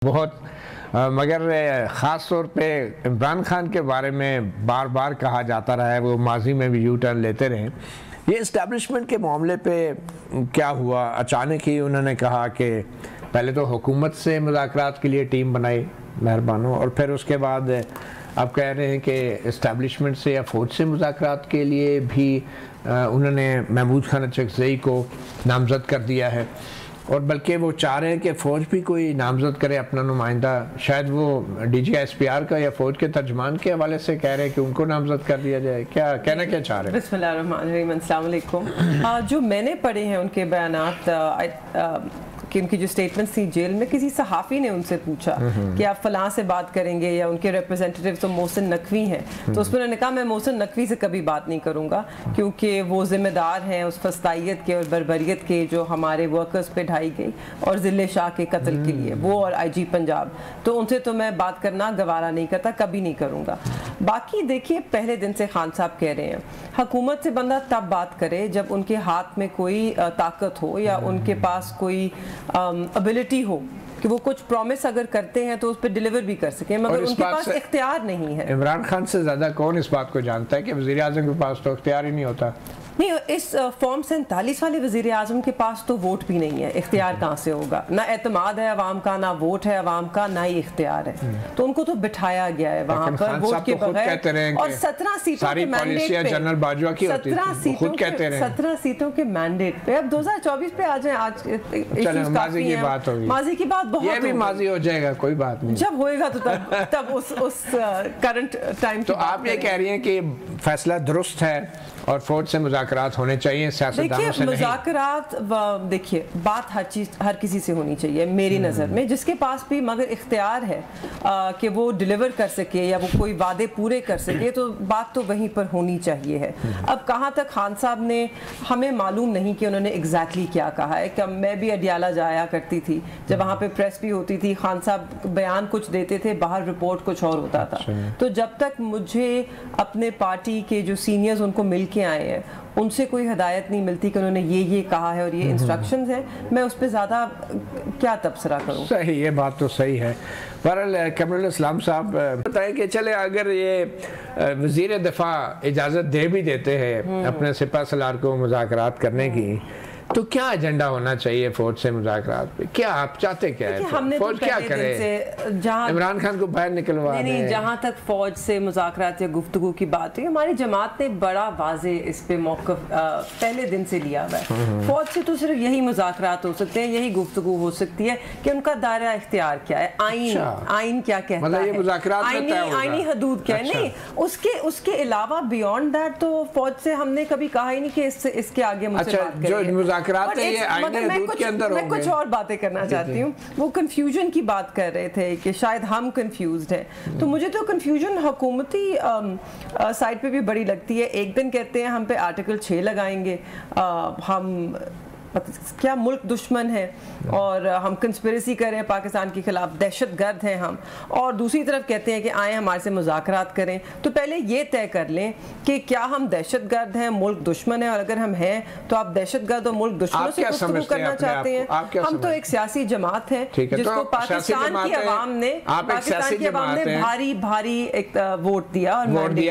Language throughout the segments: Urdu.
بہت مگر خاص طور پہ عمران خان کے بارے میں بار بار کہا جاتا رہا ہے، وہ ماضی میں بھی یو ٹرن لیتے رہے. یہ اسٹیبلشمنٹ کے معاملے پہ کیا ہوا؟ اچانک ہی انہوں نے کہا کہ پہلے تو حکومت سے مذاکرات کے لیے ٹیم بنائی مہربانوں، اور پھر اس کے بعد اب کہہ رہے ہیں کہ اسٹیبلشمنٹ سے یا فوج سے مذاکرات کے لیے بھی انہوں نے محمود خان اچکزئی کو نامزد کر دیا ہے، اور بلکہ وہ چاہ رہے ہیں کہ فوج بھی کوئی نامزد کرے اپنا نمائندہ. شاید وہ D G S P R کا یا فوج کے ترجمان کے حوالے سے کہہ رہے ہیں کہ ان کو نامزد کر دیا جائے. کیا کہنا کیا چاہ رہے ہیں؟ بسم اللہ الرحمن الرحیم. السلام علیکم. جو میں نے پڑھے ہیں ان کے بیانات کہ ان کی جو سٹیٹمنٹس تھی جیل میں، کسی صحافی نے ان سے پوچھا کہ آپ فلاں سے بات کریں گے، یا ان کے ریپرزینٹیو تو محسن نقوی ہیں، تو اس میں انہوں نے کہا میں محسن نقوی سے کبھی بات نہیں کروں گا کیونکہ وہ ذمہ دار ہیں اس فسطائیت کے اور بربریت کے جو ہمارے ورکرز پہ ڈھائی گئی اور ذل شاہ کے قتل کے لیے، وہ اور آئی جی پنجاب، تو ان سے تو میں بات کرنا گوارا نہیں کرتا، کبھی نہیں کروں گا. باقی دیکھیے پہلے دن سے خان صاحب کہہ رہے ہیں حکومت سے بندہ تب بات کرے جب ان کے ہاتھ میں کوئی طاقت ہو یا ان کے پاس کوئی ابیلٹی ہو کہ وہ کچھ پرومس اگر کرتے ہیں تو اس پہ ڈیلیور بھی کر سکیں، مگر ان کے پاس اختیار نہیں ہے. عمران خان سے زیادہ کون اس بات کو جانتا ہے کہ وزیر اعظم کے پاس تو اختیار ہی نہیں ہوتا؟ نہیں، اس فارم 47 والے وزیر اعظم کے پاس تو ووٹ بھی نہیں ہے، اختیار کہاں سے ہوگا؟ نہ اعتماد ہے عوام کا، نہ ووٹ ہے عوام کا، نہ ہی اختیار ہے. تو ان کو تو بٹھایا گیا ہے وہاں پر ووٹ کے بغیر، اور 17 سیٹوں کے مینڈیٹ پہ، 17 سیٹوں کے مینڈیٹ پہ. اب 2024 پہ آ جائیں، آج ماضی کی بات ہوگی، ماضی کی بات بہت، یہ بھی ماضی ہو جائے گا، کوئی بات نہیں، جب ہوئے گا تو تب اس کرنٹ ٹائم. تو آپ یہ کہہ رہی ہیں کہ فیصلہ درست ہے اور فوج سے مذاکرات ہونے چاہیے، سیاستدانوں سے نہیں؟ مذاکرات دیکھیے بات ہر کسی سے ہونی چاہیے میری نظر میں، جس کے پاس بھی مگر اختیار ہے کہ وہ ڈیلیور کر سکے یا وہ کوئی وعدے پورے کر سکے، تو بات تو وہیں پر ہونی چاہیے ہے. اب کہاں تک خان صاحب نے، ہمیں معلوم نہیں کہ انہوں نے ایگزیکٹلی کیا کہا ہے. کہ میں بھی اڈیالہ جایا کرتی تھی جب وہاں پہ پریس بھی ہوتی تھی، خان صاحب بیان کچھ دیتے تھے، باہر رپورٹ کچھ اور ہوتا تھا. تو جب تک مجھے اپنے پارٹی کے جو سینئرز ان کو مل کے آئے ہیں ان سے کوئی ہدایت نہیں ملتی کہ انہوں نے یہ کہا ہے اور یہ انسٹرکشنز ہیں، میں اس پہ زیادہ کیا تبصرہ کروں. صحیح، یہ بات تو صحیح ہے. بہرحال کمرل اسلام صاحب بتائیں کہ چلے اگر یہ وزیر دفاع اجازت دے بھی دیتے ہیں اپنے سپہ سالار کو مذاکرات کرنے کی، تو کیا ایجنڈا ہونا چاہیے فوج سے مذاکرات پہ؟ کیا آپ چاہتے کیا ہے؟ فوج کیا کرے؟ عمران خان کو باہر نکلوا دیں؟ نہیں، جہاں تک فوج سے مذاکرات یا گفتگو کی بات ہے، ہماری جماعت نے بڑا واضح اس پہ موقف پہلے دن سے لیا ہوا ہے. فوج سے تو صرف یہی مذاکرات ہو سکتے ہیں، یہی گفتگو ہو سکتی ہے کہ ان کا دائرہ اختیار کیا ہے، آئین کیا کہتا ہے، آئینی حدود کیا ہے. نہیں، اس کے علاوہ بیونڈ دیٹ تو فوج سے ہم نے کبھی کہا ہی نہیں کہ اس کے آگے مجھ سے بات کریں. میں کچھ اور باتیں کرنا چاہتی ہوں. وہ کنفیوژن کی بات کر رہے تھے کہ شاید ہم کنفیوزڈ ہیں، تو مجھے تو کنفیوژن حکومتی سائڈ پہ بھی بڑی لگتی ہے. ایک دن کہتے ہیں ہم پہ آرٹیکل 6 لگائیں گے، ہم کیا ملک دشمن ہے اور ہم کنسپیریسی کر رہے ہیں پاکستان کے خلاف، دہشت گرد ہیں ہم، اور دوسری طرف کہتے ہیں کہ آئیں ہمارے سے مذاکرات کریں. تو پہلے یہ طے کر لیں کہ کیا ہم دہشت گرد ہیں، ملک دشمن ہے، اور اگر ہم ہیں تو آپ دہشت گرد اور ملک دشمنوں سے گفتگو کرنا چاہتے ہیں؟ ہم تو ایک سیاسی جماعت ہیں جس کو پاکستان کی عوام نے بھاری ایک ووٹ دیا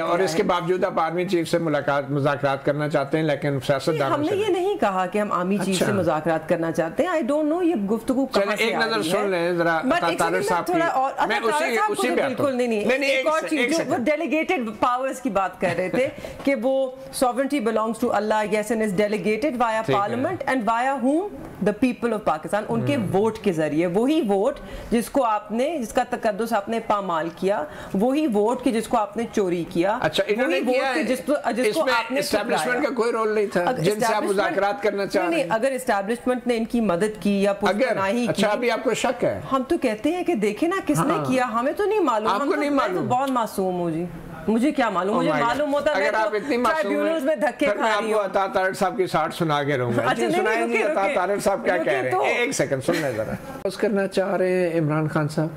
اور اس کے باوجود آپ آرمی چیف سے مذاکرات کرنا چاہتے ہیں، لیکن ہم نے یہ نہیں کہا کہ ہم آرمی چیف سے مذاکرات کرنا چاہتے ہیں. I don't know یہ گفتگو کہاں سے آ رہی ہے. ایک نظر سن لیں ذرا طارق صاحب کی. میں اسی پہ بالکل نہیں، ایک اور چیز جو وہ ڈیلیگیٹڈ پاورز کی بات کر رہے تھے کہ وہ sovereignty belongs to Allah, yes, and is delegated via parliament and via whom? The people of Pakistan. ان کے ووٹ کے ذریعے، وہی ووٹ جس کو آپ نے، جس کا تقدس آپ نے پامال کیا، وہی ووٹ کہ جس کو آپ نے چوری کیا. اچھا، انہوں نے کیا ہے، اس میں اسٹیبلشمنٹ کا کوئی رول نہیں تھا جن سے آپ مذاکرات کرنا چاہ رہے ہیں؟ اگر اسٹیبلشمنٹ نے ان کی مدد کی یا پشتناہی کی. اچھا، ابھی آپ کو شک ہے؟ ہم تو کہتے ہیں کہ دیکھیں نا کس نے کیا، ہمیں تو نہیں معلوم. آپ کو نہیں معلوم؟ بہت معصوم ہوں جی، مجھے کیا معلوم، مجھے معلوم ہوتا ہے اگر آپ اتنی ٹرائیبیونلز میں دھکے کھا رہی ہوں. عطا طارق صاحب کی 60 سنا کے رہوں گا. جی سنائیں گے عطا طارق صاحب کیا کہہ رہے ہیں. ایک سیکنڈ سن لیں ذرا. بس کرنا چاہ رہے ہیں عمران خان صاحب.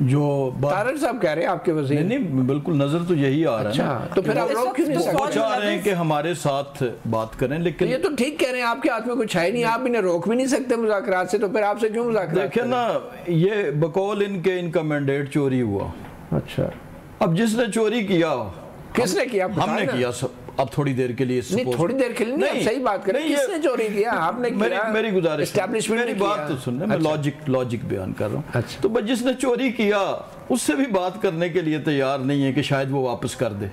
جو طارق صاحب کہہ رہے ہیں آپ کے وزیر؟ نہیں بالکل نظر تو یہی آ رہا ہے. اچھا تو پھر آپ روک کیوں نہیں سکتے؟ وہ چاہ رہے ہیں کہ ہمارے ساتھ بات کریں، لیکن یہ تو ٹھیک کہہ رہے ہیں، آپ کے ہاتھ میں کچھ ہے نہیں، آپ انہیں روک بھی نہیں سکتے مذاکرات سے، تو پھر آپ سے کیوں مذاکرات؟ دیکھیں نا، یہ بقول ان کا مینڈیٹ چوری ہوا. اچھا اب جس نے چوری کیا، کس نے کیا؟ ہم نے کیا. اب تھوڑی دیر کے لیے نہیں، تھوڑی دیر کے لیے نہیں، صحیح بات کریں، کس نے چوری کیا؟ آپ نے کیا؟ میری گزارش، اسٹیبلشمنٹ میری بات تو سننے، میں لاجک بیان کر رہا ہوں. تو جس نے چوری کیا اس سے بھی بات کرنے کے لیے تیار نہیں ہے کہ شاید وہ واپس کر دے.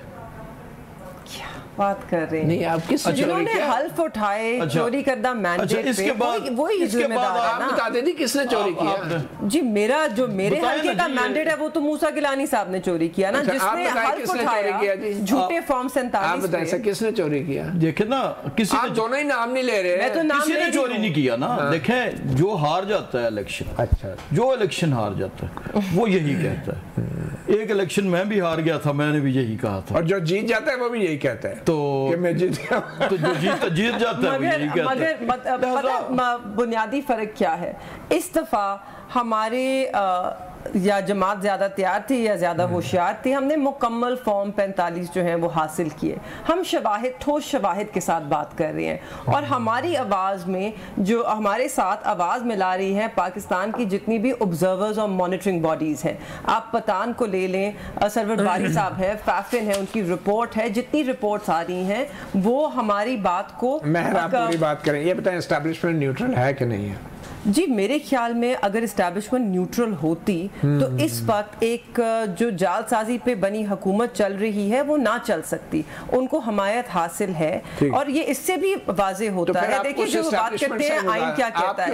بات کر رہے ہیں نہیں، آپ کس جنہوں نے حلف اٹھائے چوری کردہ مینڈیٹ اس کے بعد وہی ذمہ دار ہے آپ نا. بتا دیں جی کس نے چوری کیا؟ جی جو میرے حلقے کا مینڈیٹ ہے وہ تو موسیٰ گیلانی صاحب نے چوری کیا نا، جس نے حلف اٹھایا جھوٹے فارم 47 آپ بتائیں سر کس نے چوری کیا؟ دیکھیں نا، کسی آپ دونوں ہی نام نہیں لے رہے، میں تو نام کسی نے چوری نہیں کیا نا. دیکھیں، جو ہار جاتا ہے الیکشن، اچھا جو الیکشن ہار جاتا ہے وہ یہی کہتا ہے. ایک الیکشن میں بھی ہار گیا تھا، میں نے بھی یہی کہا تھا، اور جو جیت جاتا ہے وہ بھی یہی کہتا ہے تو کہ میں جیت گیا. تو جو جیت جاتا ہے وہ یہی کہتا ہے. مگر پتہ بنیادی فرق کیا ہے؟ اس دفعہ ہمارے یا جماعت زیادہ تیار تھی یا زیادہ ہوشیار تھی، ہم نے مکمل فارم 45 جو ہیں وہ حاصل کیے. ہم ٹھوس شواہد کے ساتھ بات کر رہے ہیں، اور ہماری آواز میں جو ہمارے ساتھ آواز ملا رہی ہے پاکستان کی جتنی بھی آبزرورز اور مانیٹرنگ باڈیز ہیں. آپ پتان کو لے لیں، سرور باری صاحب ہے، فیفن ہے، ان کی رپورٹ ہے، جتنی رپورٹس آ رہی ہیں وہ ہماری بات کو مہر آپ پوری بات کریں. یہ بتائیں اسٹیبلشمنٹ نیوٹرل ہے کہ نہیں ہے؟ جی میرے خیال میں اگر اسٹیبلشمنٹ نیوٹرل ہوتی تو اس وقت ایک جو جال سازی پہ بنی حکومت چل رہی ہے وہ نہ چل سکتی. ان کو حمایت حاصل ہے، اور یہ اس سے بھی واضح ہوتا ہے. دیکھیں جو بات کرتے ہیں آئین کیا کہتا ہے،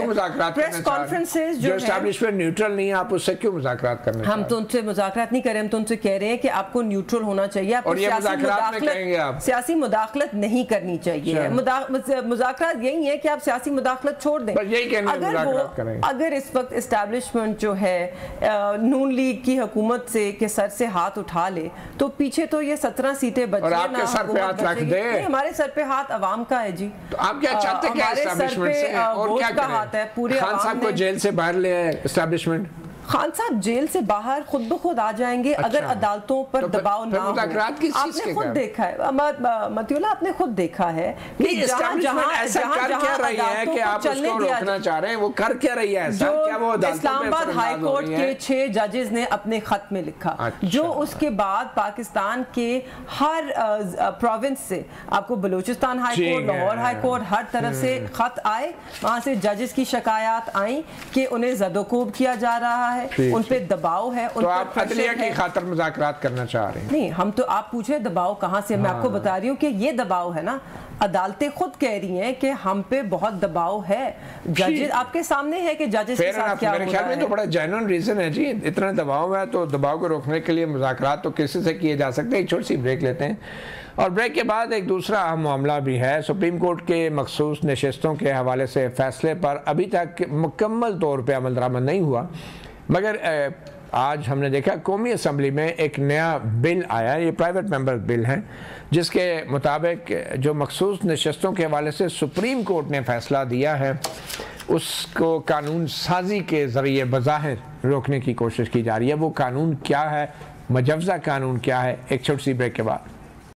پریس کانفرنسز جو اسٹیبلشمنٹ نیوٹرل نہیں ہے، آپ اس سے کیوں مذاکرات کرنا؟ ہم تو ان سے مذاکرات نہیں کر رہے، ہم تو ان سے کہہ رہے ہیں کہ آپ کو نیوٹرل ہونا چاہیے، آپ کو سیاسی مداخلت نہیں کرنی چاہیے. مذاکرات یہی ہے کہ آپ سیاسی مداخلت چھوڑ دیں. اگر اس وقت اسٹیبلشمنٹ جو ہے نون لیگ کی حکومت سے کے سر سے ہاتھ اٹھا لے تو پیچھے تو یہ 17 سیٹیں بچی ہیں. اور آپ کے سر پہ ہاتھ رکھ دے. ہمارے سر پہ ہاتھ عوام کا ہے جی. تو آپ کیا چاہتے ہیں؟ ہمارے سر پہ ووٹ کا ہاتھ ہے. پورے خان صاحب کو جیل سے باہر لے آئے اسٹیبلشمنٹ. خان صاحب جیل سے باہر خود بخود آ جائیں گے اگر عدالتوں پر دباؤ نہ ہو. آپ نے خود دیکھا ہے متی اللہ، آپ نے خود دیکھا ہے کہ اسلام آباد ہائی کورٹ کے 6 ججز نے اپنے خط میں لکھا، جو اس کے بعد پاکستان کے ہر پروونس سے، آپ کو Balochistan high court, Lahore high court, ہر طرف سے خط آئے، وہاں سے ججز کی شکایات آئیں کہ انہیں زد و کوب کیا جا رہا ہے، ان پہ دباؤ ہے. تو آپ عدلیہ کی خاطر مذاکرات کرنا چاہ رہے ہیں؟ نہیں، ہم تو آپ پوچھیں دباؤ کہاں سے. میں آپ کو بتا رہی ہوں کہ یہ دباؤ ہے نا، عدالتیں خود کہہ رہی ہیں کہ ہم پہ بہت دباؤ ہے. ججز آپ کے سامنے ہے کہ ججز کے ساتھ کیا ہو رہا ہے. میرے خیال میں تو بڑا جینوئن ریزن ہے جی، اتنا دباؤ ہے تو دباؤ کو روکنے کے لیے مذاکرات تو کسی سے کیے جا سکتے ہیں. ایک چھوٹی سی بریک لیتے ہیں، اور بریک کے بعد ایک دوسرا اہم معاملہ بھی ہے. سپریم کورٹ کے مخصوص نشستوں کے حوالے سے فیصلے پر ابھی تک مکمل طور پہ عمل درآمد نہیں ہوا، مگر آج ہم نے دیکھا قومی اسمبلی میں ایک نیا بل آیا. یہ پرائیویٹ ممبر بل ہیں، جس کے مطابق جو مخصوص نشستوں کے حوالے سے سپریم کورٹ نے فیصلہ دیا ہے اس کو قانون سازی کے ذریعے بظاہر روکنے کی کوشش کی جا رہی ہے. وہ قانون کیا ہے، مجوزہ قانون کیا ہے؟ ایک چھوٹی سی بریک کے بعد.